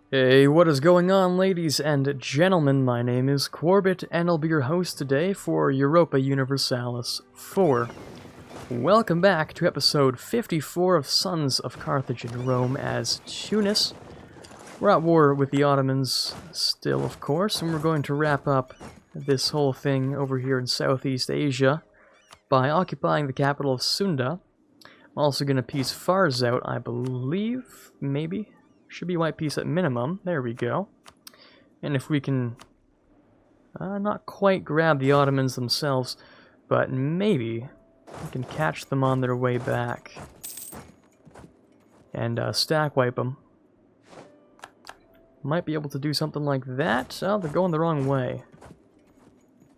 Hey, what is going on, ladies and gentlemen? My name is Quarbit, and I'll be your host today for Europa Universalis 4. Welcome back to episode 54 of Sons of Carthage in Rome as Tunis. We're at war with the Ottomans still, of course, and we're going to wrap up this whole thing over here in Southeast Asia by occupying the capital of Sunda. I'm also going to piece Fars out, I believe, maybe. Should be white peace at minimum. There we go. And if we can not quite grab the Ottomans themselves, but maybe we can catch them on their way back and stack wipe them. Might be able to do something like that. Oh, they're going the wrong way.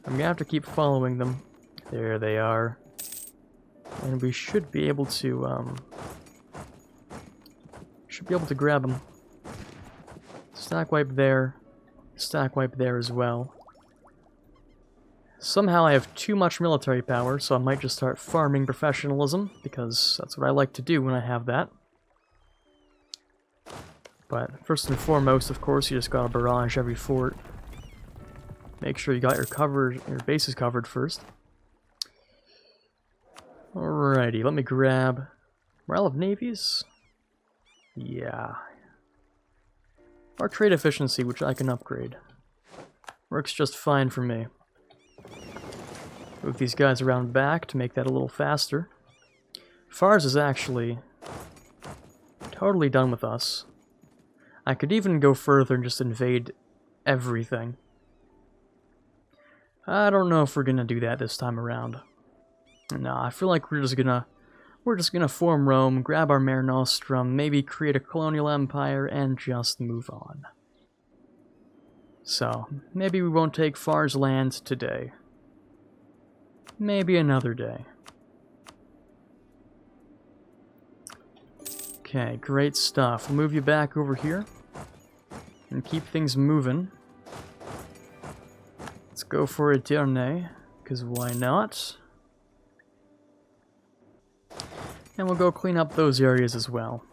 I'm gonna have to keep following them. There they are. And we should be able to grab them. Stack wipe there as well. Somehow I have too much military power, so I might just start farming professionalism, because that's what I like to do when I have that. But first and foremost, of course, you just gotta barrage every fort. Make sure you got your bases covered first. Alrighty, let me grab morale of navies. Yeah. Or trade efficiency, which I can upgrade. Works just fine for me. Move these guys around back to make that a little faster. Fars is actually totally done with us. I could even go further and just invade everything. I don't know if we're gonna do that this time around. No, I feel like we're just gonna form Rome, grab our Mare Nostrum, maybe create a colonial empire, and just move on. So, maybe we won't take Fars land today. Maybe another day. Okay, great stuff. We'll move you back over here and keep things moving. Let's go for Edirne, because why not? And we'll go clean up those areas as well.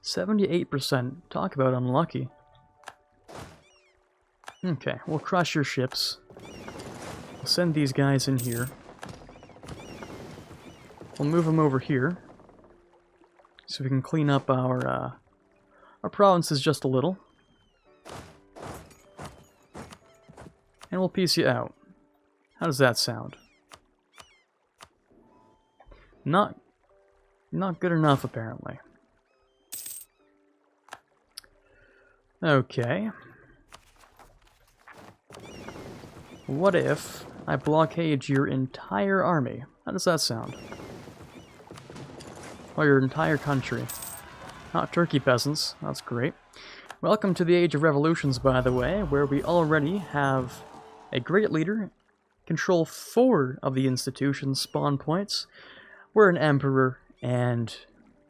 78%. Talk about unlucky. Okay, we'll crush your ships. We'll send these guys in here. We'll move them over here, so we can clean up our provinces just a little. And we'll piece you out. How does that sound? Not good enough, apparently. Okay. What if I blockade your entire army? How does that sound? Or your entire country. Not Turkey peasants. That's great. Welcome to the Age of Revolutions, by the way, where we already have a great leader, control 4 of the institution's spawn points. We're an emperor, and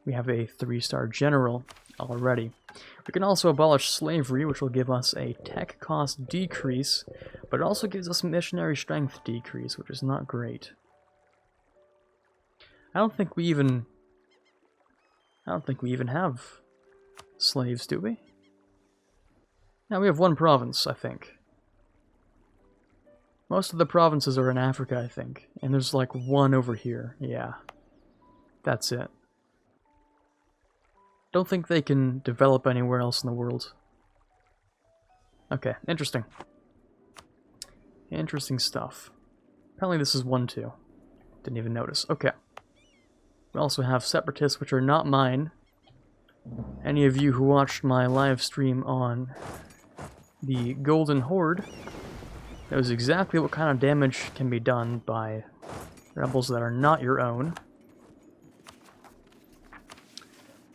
we have a 3-star general already. We can also abolish slavery, which will give us a tech cost decrease, but it also gives us missionary strength decrease, which is not great. I don't think we even have slaves, do we? No, we have one province, I think. Most of the provinces are in Africa, I think, and there's like one over here. Yeah. That's it. Don't think they can develop anywhere else in the world. Okay, interesting. Interesting stuff. Apparently this is 1 too. Didn't even notice. Okay. We also have Separatists, which are not mine. Any of you who watched my live stream on the Golden Horde knows exactly what kind of damage can be done by rebels that are not your own.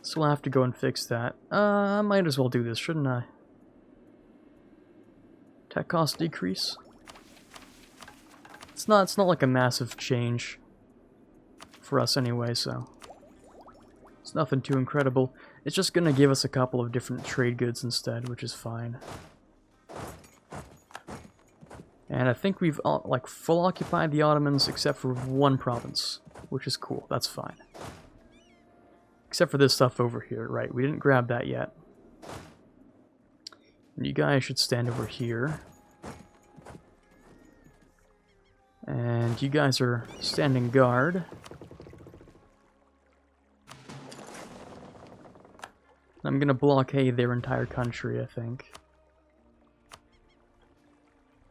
So we'll have to go and fix that. I might as well do this, shouldn't I? Tech cost decrease. It's not like a massive change for us anyway, so it's nothing too incredible. It's just gonna give us a couple of different trade goods instead, which is fine. And I think we've like full occupied the Ottomans except for one province, which is cool. That's fine. Except for this stuff over here, right? We didn't grab that yet. And you guys should stand over here. And you guys are standing guard. I'm gonna blockade their entire country, I think.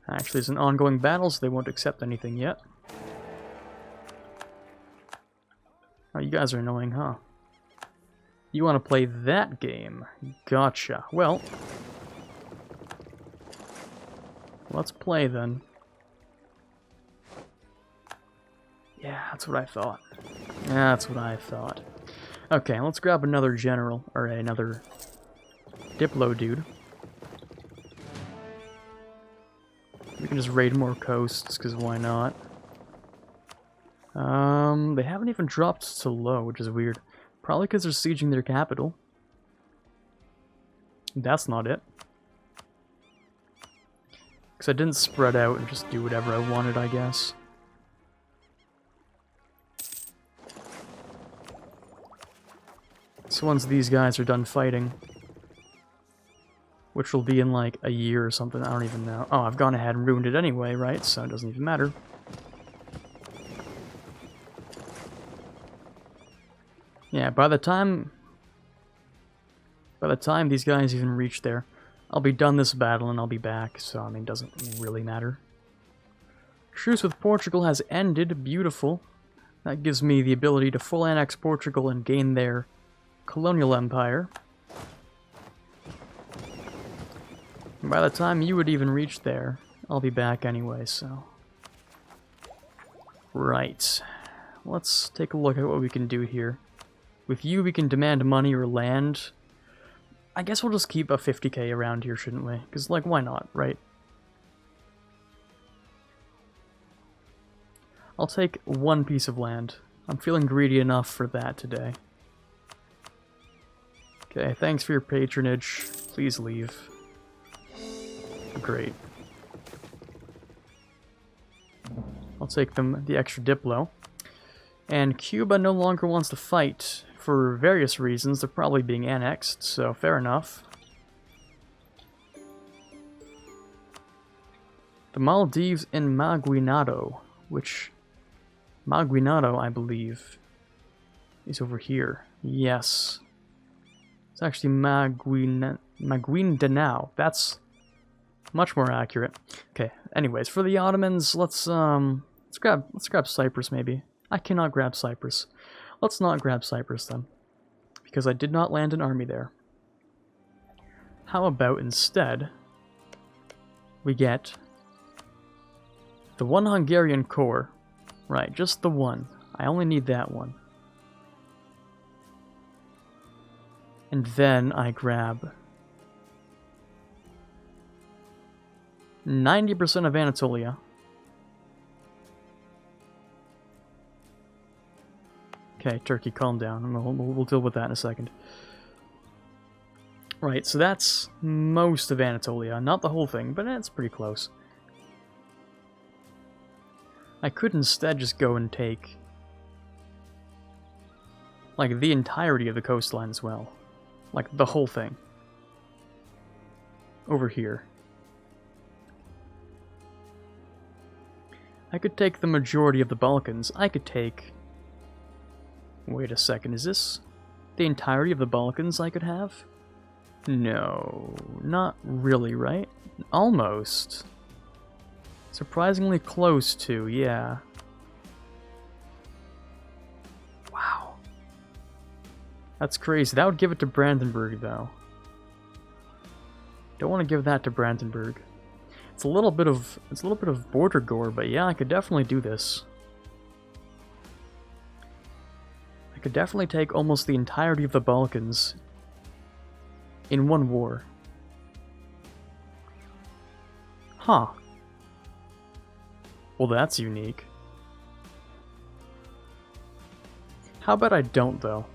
Actually, it's an ongoing battle, so they won't accept anything yet. Oh, you guys are annoying, huh? You want to play that game? Gotcha. Well, let's play then. Yeah, that's what I thought. That's what I thought. Okay, let's grab another general, or another Diplo dude. We can just raid more coasts, because why not? They haven't even dropped so low, which is weird. Probably because they're sieging their capital. That's not it. Because I didn't spread out and just do whatever I wanted, I guess. So once these guys are done fighting, which will be in like a year or something, I don't even know. Oh, I've gone ahead and ruined it anyway, right? So it doesn't even matter. Yeah, by the time these guys even reach there, I'll be done this battle and I'll be back, so I mean, it doesn't really matter. Truce with Portugal has ended. Beautiful. That gives me the ability to full annex Portugal and gain their colonial empire. And by the time you would even reach there, I'll be back anyway, so... Right. Let's take a look at what we can do here. With you, we can demand money or land. I guess we'll just keep a 50k around here, shouldn't we? Because, like, why not, right? I'll take one piece of land. I'm feeling greedy enough for that today. Okay, thanks for your patronage. Please leave. Great. I'll take them the extra Diplo. And Cuba no longer wants to fight. For various reasons, they're probably being annexed, so fair enough. The Maldives in Maguinado, which... Maguinado, I believe, is over here. Yes. It's actually Maguindanao. That's much more accurate. Okay, anyways, for the Ottomans, let's grab Cyprus maybe. I cannot grab Cyprus. Let's not grab Cyprus then, because I did not land an army there. How about instead we get the one Hungarian corps. Right, just the one. I only need that one. And then I grab 90% of Anatolia. Okay, Turkey, calm down. We'll deal with that in a second. Right, so that's most of Anatolia. Not the whole thing, but it's pretty close. I could instead just go and take, like, the entirety of the coastline as well. Like, the whole thing. Over here. I could take the majority of the Balkans. I could take... Wait a second, is this the entirety of the Balkans I could have? No, not really, right? Almost. Surprisingly close to, yeah. Wow. That's crazy. That would give it to Brandenburg, though. Don't want to give that to Brandenburg. It's a little bit of border gore, but yeah, I could definitely do this. I could definitely take almost the entirety of the Balkans in one war. Huh. Well, that's unique. How about I don't, though?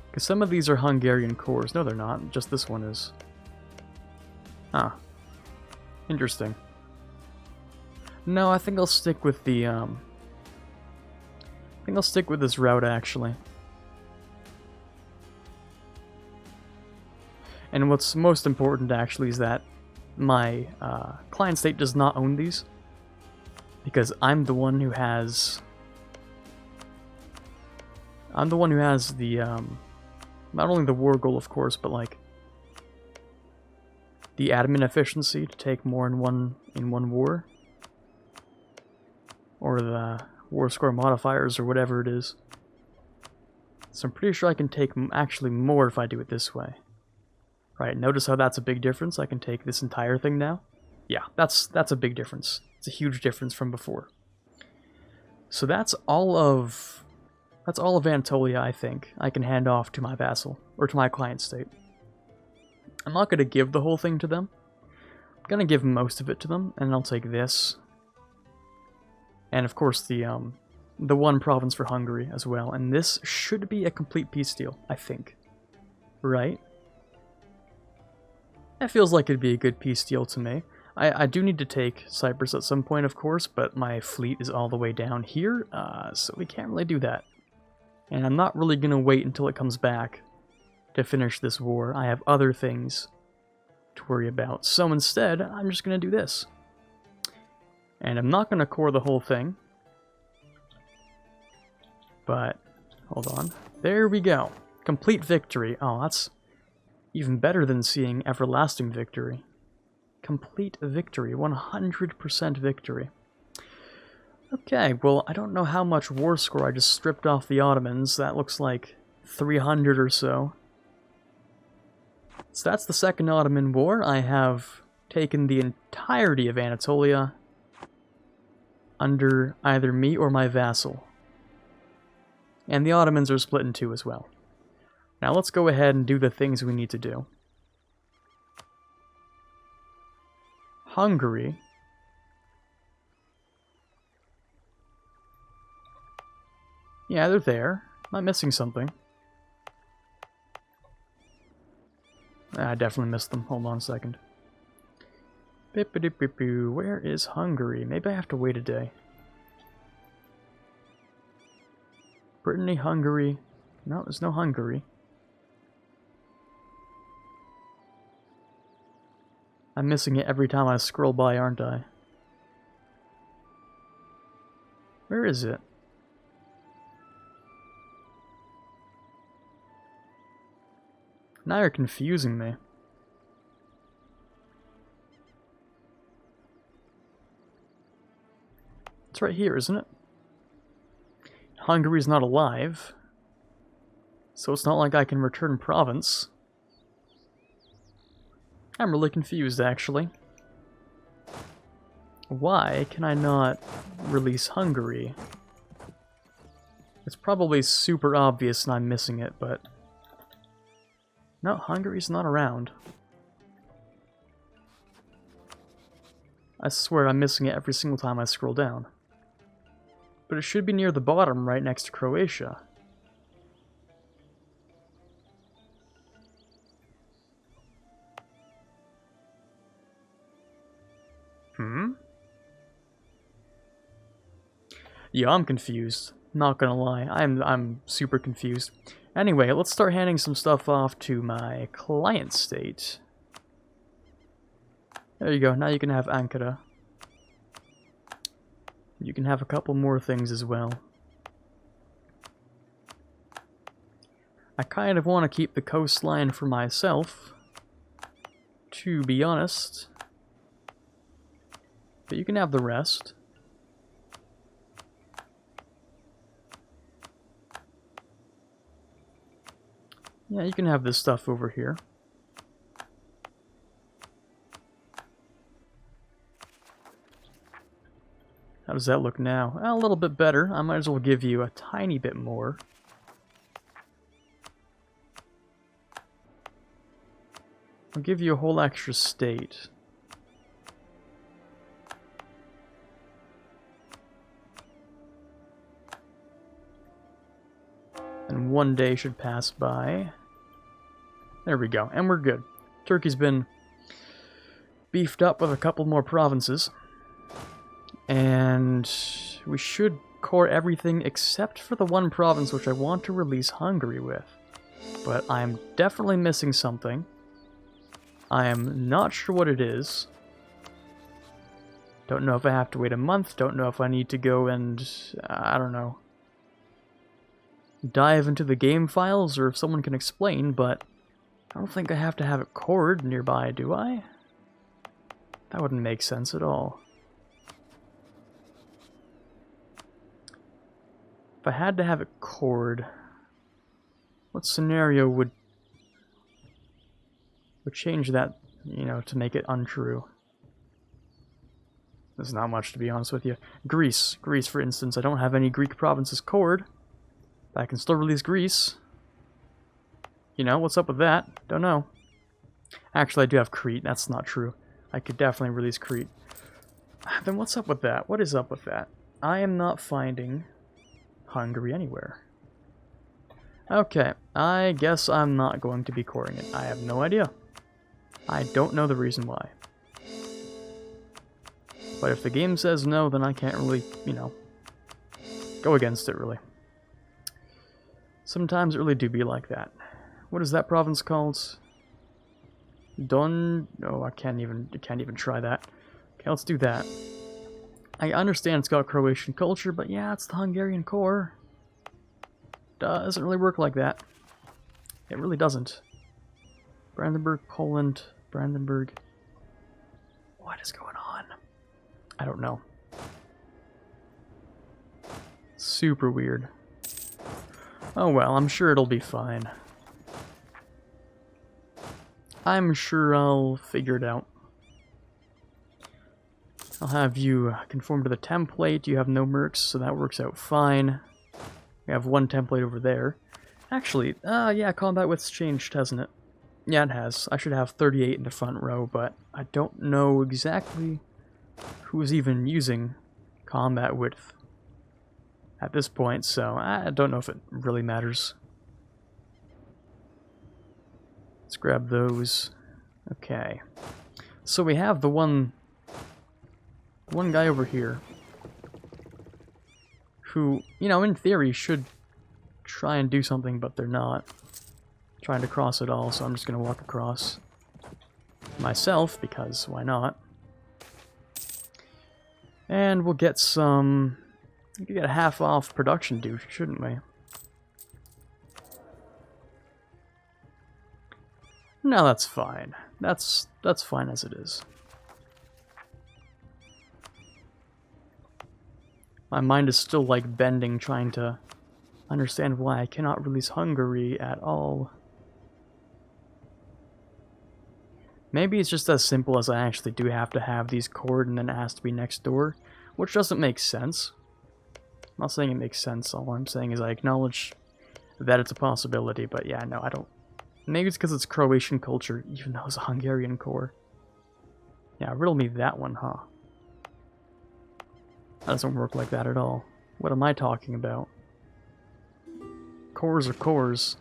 Because some of these are Hungarian cores. No, they're not. Just this one is. Huh. Interesting. No, I think I'll stick with the, I think I'll stick with this route, actually. And what's most important, actually, is that my client state does not own these, because I'm the one who has the not only the war goal, of course, but like the admin efficiency to take more in one war, or the war score modifiers, or whatever it is. So I'm pretty sure I can take actually more if I do it this way. Right, notice how that's a big difference? I can take this entire thing now. Yeah, that's a big difference. It's a huge difference from before. So that's all of Anatolia, I think, I can hand off to my vassal, or to my client state. I'm not going to give the whole thing to them. I'm going to give most of it to them, and I'll take this. And of course the one province for Hungary as well. And this should be a complete peace deal, I think. Right? That feels like it'd be a good peace deal to me. I do need to take Cyprus at some point, of course, but my fleet is all the way down here, so we can't really do that. And I'm not really going to wait until it comes back to finish this war. I have other things to worry about. So instead, I'm just going to do this. And I'm not going to core the whole thing. But, hold on. There we go. Complete victory. Oh, that's even better than seeing everlasting victory. Complete victory. 100% victory. Okay, well, I don't know how much war score I just stripped off the Ottomans. That looks like 300 or so. So that's the Second Ottoman War. I have taken the entirety of Anatolia under either me or my vassal. And the Ottomans are split in two as well. Now let's go ahead and do the things we need to do. Hungary. Yeah, they're there. Am I missing something? I definitely missed them. Hold on a second. Where is Hungary? Maybe I have to wait a day. Brittany, Hungary. No, there's no Hungary. I'm missing it every time I scroll by, aren't I? Where is it? Now you're confusing me. It's right here, isn't it? Hungary's not alive, so it's not like I can return province. I'm really confused, actually. Why can I not release Hungary? It's probably super obvious and I'm missing it, but... No, Hungary's not around. I swear I'm missing it every single time I scroll down. But it should be near the bottom, right next to Croatia. Yeah, I'm confused. Not gonna lie, I'm super confused. Anyway, let's start handing some stuff off to my client state. There you go, now you can have Ankara. You can have a couple more things as well. I kind of want to keep the coastline for myself, to be honest. But you can have the rest. Yeah, you can have this stuff over here. How does that look now? A little bit better. I might as well give you a tiny bit more. I'll give you a whole extra state. And one day should pass by. There we go, and we're good. Turkey's been beefed up with a couple more provinces. And we should core everything except for the one province which I want to release Hungary with. But I'm definitely missing something. I am not sure what it is. Don't know if I have to wait a month. Don't know if I need to go and, I don't know, dive into the game files, or if someone can explain, but I don't think I have to have it cored nearby, do I? That wouldn't make sense at all. If I had to have it cored, what scenario would change that, you know, to make it untrue? There's not much, to be honest with you. Greece, for instance. I don't have any Greek provinces cored, but I can still release Greece. You know, what's up with that? Don't know. Actually, I do have Crete. That's not true. I could definitely release Crete. Then what's up with that? What is up with that? I am not finding Hungary anywhere. Okay, I guess I'm not going to be coring it. I have no idea. I don't know the reason why. But if the game says no, then I can't really, you know, go against it, really. Sometimes it really do be like that. What is that province called? Oh, I can't even try that. Okay, let's do that. I understand it's got Croatian culture, but yeah, it's the Hungarian core. Doesn't really work like that. It really doesn't. Brandenburg, Poland, Brandenburg. What is going on? I don't know. Super weird. Oh well, I'm sure it'll be fine. I'm sure I'll figure it out. I'll have you conform to the template. You have no mercs, so that works out fine. We have one template over there. Actually, yeah, combat width's changed, hasn't it? Yeah, it has. I should have 38 in the front row, but I don't know exactly who's even using combat width at this point, so I don't know if it really matters. Let's grab those. Okay. So we have the one guy over here who, you know, in theory should try and do something, but they're not trying to cross at all, so I'm just going to walk across myself, because why not? And we'll get some... We could get a half off production due, shouldn't we? No, that's fine. That's fine as it is. My mind is still like bending, trying to understand why I cannot release Hungary at all. Maybe it's just as simple as I actually do have to have these cored and then it has to be next door, which doesn't make sense. I'm not saying it makes sense, all I'm saying is I acknowledge that it's a possibility, but yeah, no, I don't. Maybe it's because it's Croatian culture, even though it's a Hungarian core. Yeah, riddle me that one, huh? That doesn't work like that at all. What am I talking about? Cores are cores.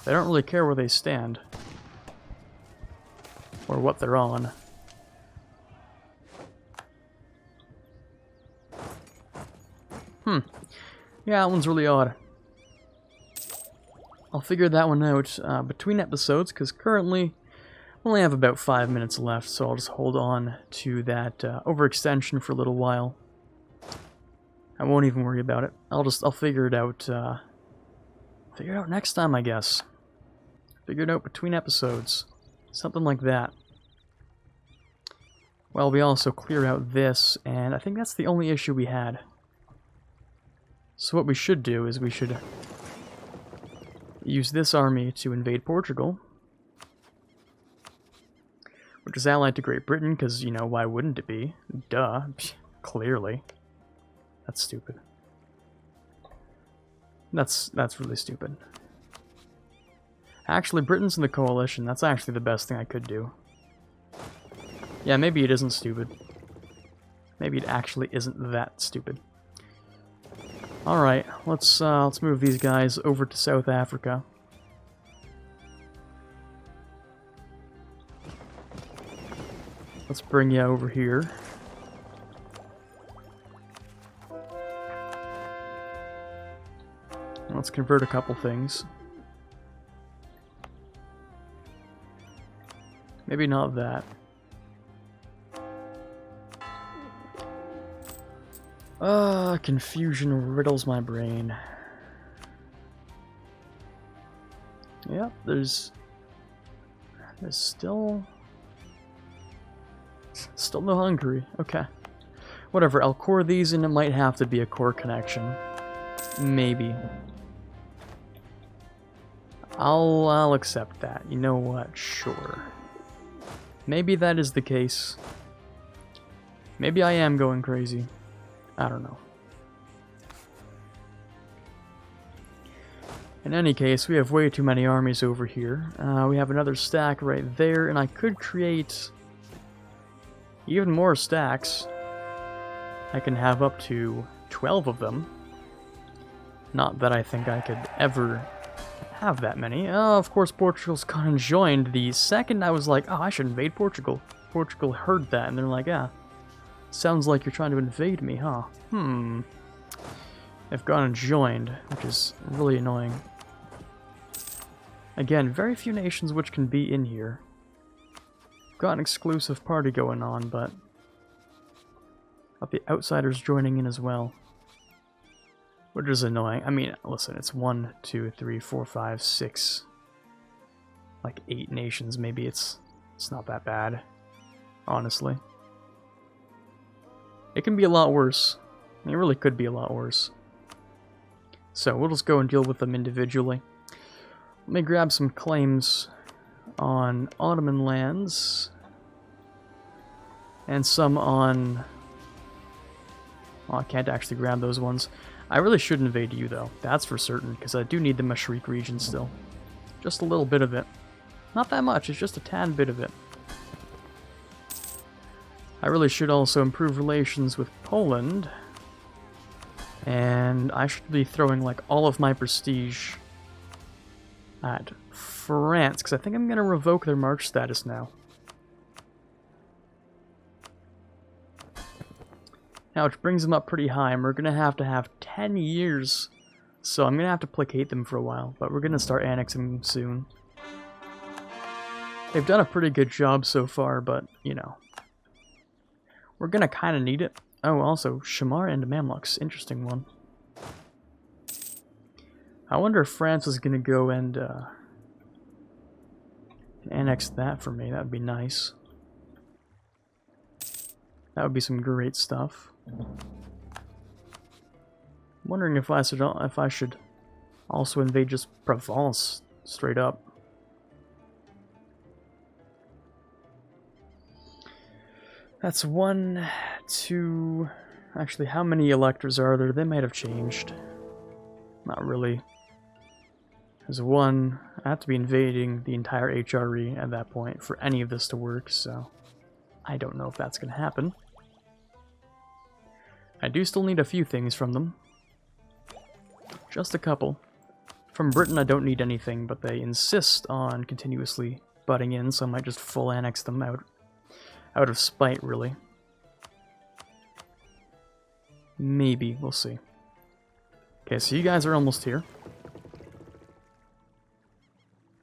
They don't really care where they stand. Or what they're on. Yeah, that one's really odd. I'll figure that one out between episodes, because currently we only have about 5 minutes left, so I'll just hold on to that overextension for a little while. I won't even worry about it. I'll figure it out. Figure it out next time, I guess. Figure it out between episodes. Something like that. Well, we also clear out this, and I think that's the only issue we had. So what we should do is we should use this army to invade Portugal, which is allied to Great Britain, because, you know, why wouldn't it be? Duh. Clearly. That's stupid. That's really stupid. Actually, Britain's in the coalition. That's actually the best thing I could do. Yeah, maybe it isn't stupid. Maybe it actually isn't that stupid. Alright, let's move these guys over to South Africa. Let's bring you over here. Let's convert a couple things. Maybe not that. Confusion riddles my brain. Yep, there's still no Hungary. Okay. Whatever, I'll core these and it might have to be a core connection. Maybe. I'll accept that. You know what? Sure. Maybe that is the case. Maybe I am going crazy. I don't know. In any case, we have way too many armies over here. We have another stack right there, and I could create even more stacks. I can have up to 12 of them. Not that I think I could ever have that many. Of course, Portugal's conjoined. The second I was like, oh, I should invade Portugal. Portugal heard that, and they're like, yeah, sounds like you're trying to invade me, huh? They've gone and joined, which is really annoying. Again, very few nations which can be in here. Got an exclusive party going on, but got the outsiders joining in as well. Which is annoying. I mean, listen, it's 1, 2, 3, 4, 5, 6, like 8 nations. Maybe it's not that bad, honestly. It can be a lot worse. It really could be a lot worse. So we'll just go and deal with them individually. Let me grab some claims on Ottoman lands and some on... Oh, I can't actually grab those ones. I really should invade you, though. That's for certain, because I do need the Mashriq region still. Just a little bit of it. Not that much, it's just a tad bit of it. I really should also improve relations with Poland. And I should be throwing, like, all of my prestige at France, because I think I'm going to revoke their March status now. Now, which brings them up pretty high, and we're going to have 10 years. So I'm going to have to placate them for a while, but we're going to start annexing them soon. They've done a pretty good job so far, but, you know, we're going to kind of need it. Oh, also, Shamar and Mamluks. Interesting one. I wonder if France is going to go and annex that for me. That would be nice. That would be some great stuff. I'm wondering if I should also invade just Provence straight up. That's 1, 2... Actually, how many electors are there? They might have changed. Not really. There's 1. I have to be invading the entire HRE at that point for any of this to work, so I don't know if that's going to happen. I do still need a few things from them. Just a couple. From Britain I don't need anything, but they insist on continuously butting in, so I might just full annex them out of spite, really. Maybe, we'll see. Okay, so you guys are almost here.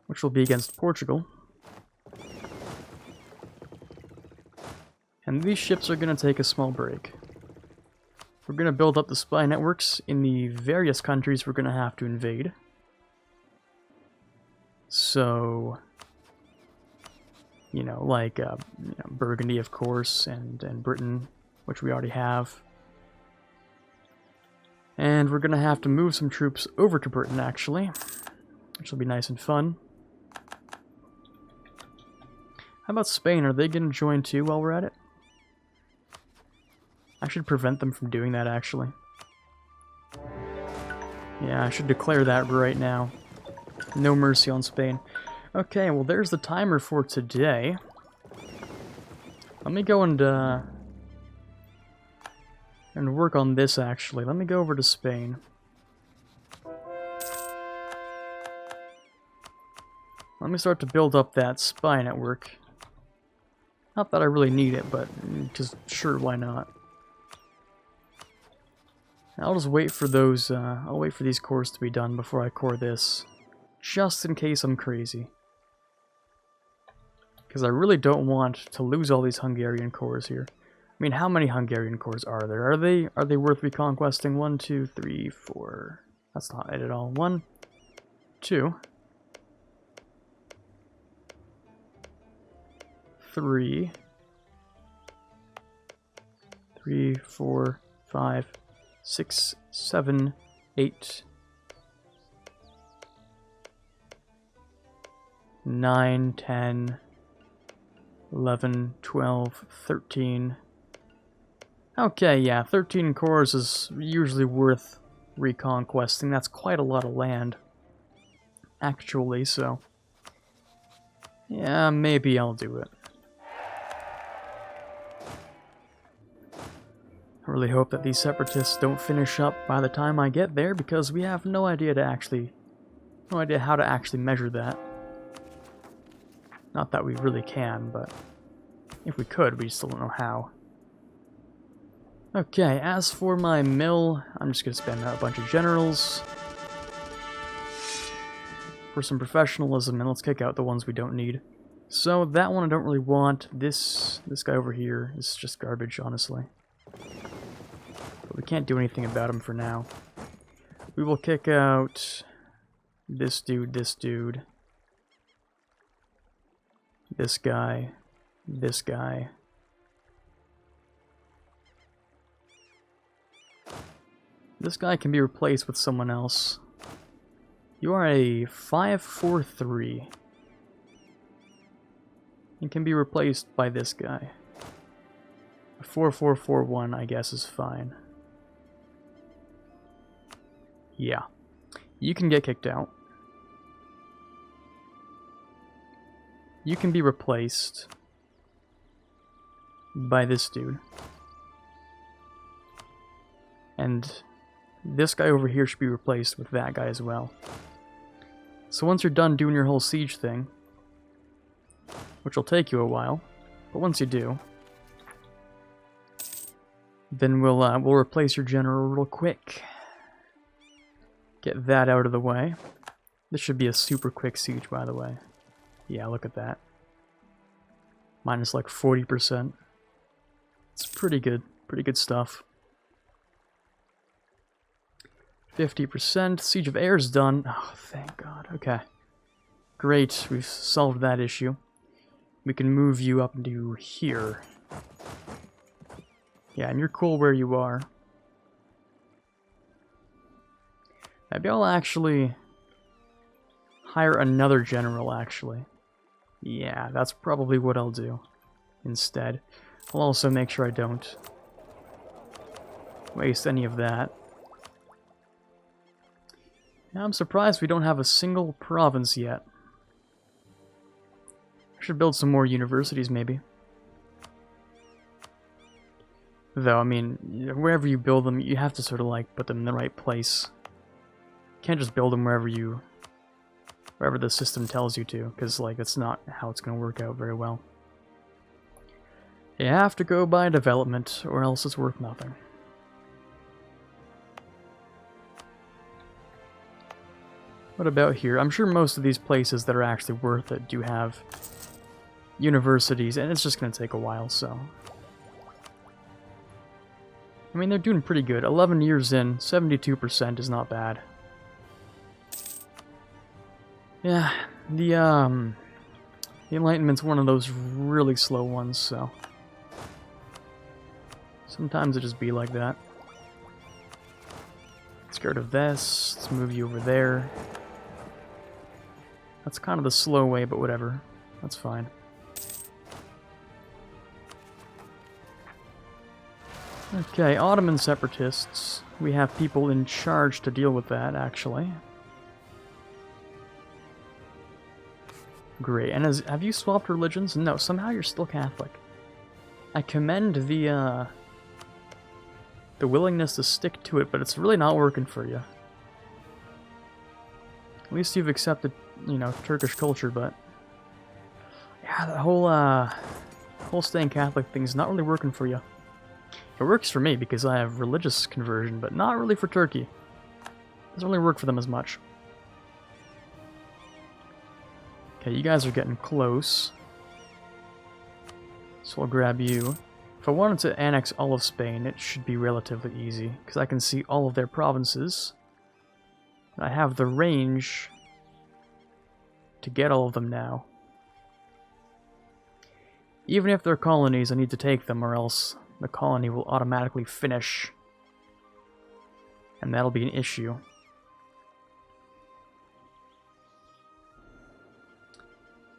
Which will be against Portugal. And these ships are going to take a small break. We're going to build up the spy networks in the various countries we're going to have to invade. So, you know, like Burgundy, of course, and Britain, which we already have. And we're going to have to move some troops over to Britain, actually, which will be nice and fun. How about Spain? Are they going to join too while we're at it? I should prevent them from doing that, actually. Yeah, I should declare that right now. No mercy on Spain. Okay, well, there's the timer for today. Let me go and work on this, actually. Let me go over to Spain. Let me start to build up that spy network. Not that I really need it, but just sure, why not? I'll just wait for those, I'll wait for these cores to be done before I core this. Just in case I'm crazy. Because I really don't want to lose all these Hungarian cores here. I mean, how many Hungarian cores are there? Are they worth reconquesting? 1, 2, 3, 4. That's not it at all. 1, 2, 3, 4, 5, 6, 7, 8, 9, 10, 11, 12, 13. Okay, yeah, 13 cores is usually worth reconquesting. That's quite a lot of land, actually, so yeah, maybe I'll do it. I really hope that these separatists don't finish up by the time I get there, because we have no idea how to actually measure that. Not that we really can, but if we could, we still don't know how. Okay, as for my mill, I'm just going to spend a bunch of generals for some professionalism, and let's kick out the ones we don't need. So that one I don't really want. This guy over here is just garbage, honestly. But we can't do anything about him for now. We will kick out this dude, this guy, this guy. This guy can be replaced with someone else. You are a 5-4-3. And can be replaced by this guy. A 4-4-4-1, I guess, is fine. Yeah. You can get kicked out. You can be replaced by this dude. And this guy over here should be replaced with that guy as well. So once you're done doing your whole siege thing, which will take you a while, but once you do, then we'll replace your general real quick. Get that out of the way. This should be a super quick siege, by the way. Yeah, look at that. Minus like 40%. It's pretty good stuff. 50%. Siege of Air's done. Oh, thank God. Okay. Great, we've solved that issue. We can move you up to here. Yeah, and you're cool where you are. Maybe I'll actually hire another general, actually. Yeah, that's probably what I'll do instead. I'll also make sure I don't waste any of that. Now I'm surprised we don't have a single province yet. I should build some more universities, maybe. Though, I mean, wherever you build them, you have to sort of like put them in the right place. You can't just build them wherever the system tells you to, because like that's not how it's going to work out very well. You have to go by development, or else it's worth nothing. What about here? I'm sure most of these places that are actually worth it do have universities, and it's just going to take a while, so... I mean, they're doing pretty good. 11 years in, 72% is not bad. Yeah, the Enlightenment's one of those really slow ones, so... sometimes it just be like that. Let's get rid of this. Let's move you over there. That's kind of the slow way, but whatever. That's fine. Okay, Ottoman Separatists. We have people in charge to deal with that, actually. Great. And have you swapped religions? No, somehow you're still Catholic. I commend the willingness to stick to it, but it's really not working for you. At least you've accepted, you know, Turkish culture, but... yeah, the whole staying Catholic thing's not really working for you. It works for me because I have religious conversion, but not really for Turkey. Doesn't really work for them as much. Okay, you guys are getting close. So we'll grab you. If I wanted to annex all of Spain, it should be relatively easy, because I can see all of their provinces. And I have the range to get all of them now. Even if they're colonies, I need to take them, or else the colony will automatically finish. And that'll be an issue.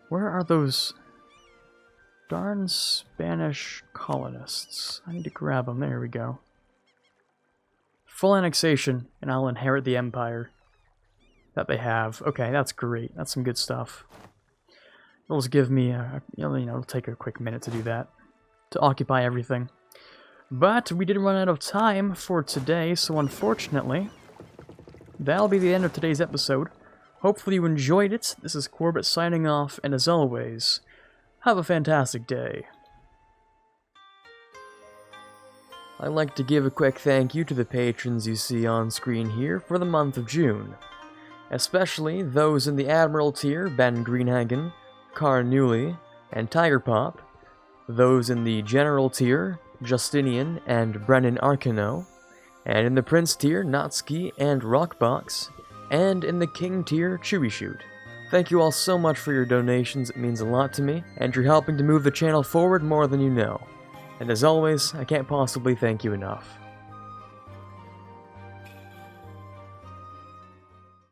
Where are those darn Spanish colonists? I need to grab them. There we go. Full annexation, and I'll inherit the empire that they have. Okay, that's great. That's some good stuff. It'll just give me it'll take a quick minute to do that, to occupy everything. But we did run out of time for today, so unfortunately, that'll be the end of today's episode. Hopefully you enjoyed it. This is Quarbit signing off, and as always, have a fantastic day. I'd like to give a quick thank you to the patrons you see on screen here for the month of June. Especially those in the Admiral tier, Ben Greenhagen, Car Newley, and Tiger Pop. Those in the General tier, Justinian and Brennan Arkano. And in the Prince tier, Natsuki and Rockbox. And in the King tier, Chewy Shoot. Thank you all so much for your donations, it means a lot to me, and you're helping to move the channel forward more than you know. And as always, I can't possibly thank you enough.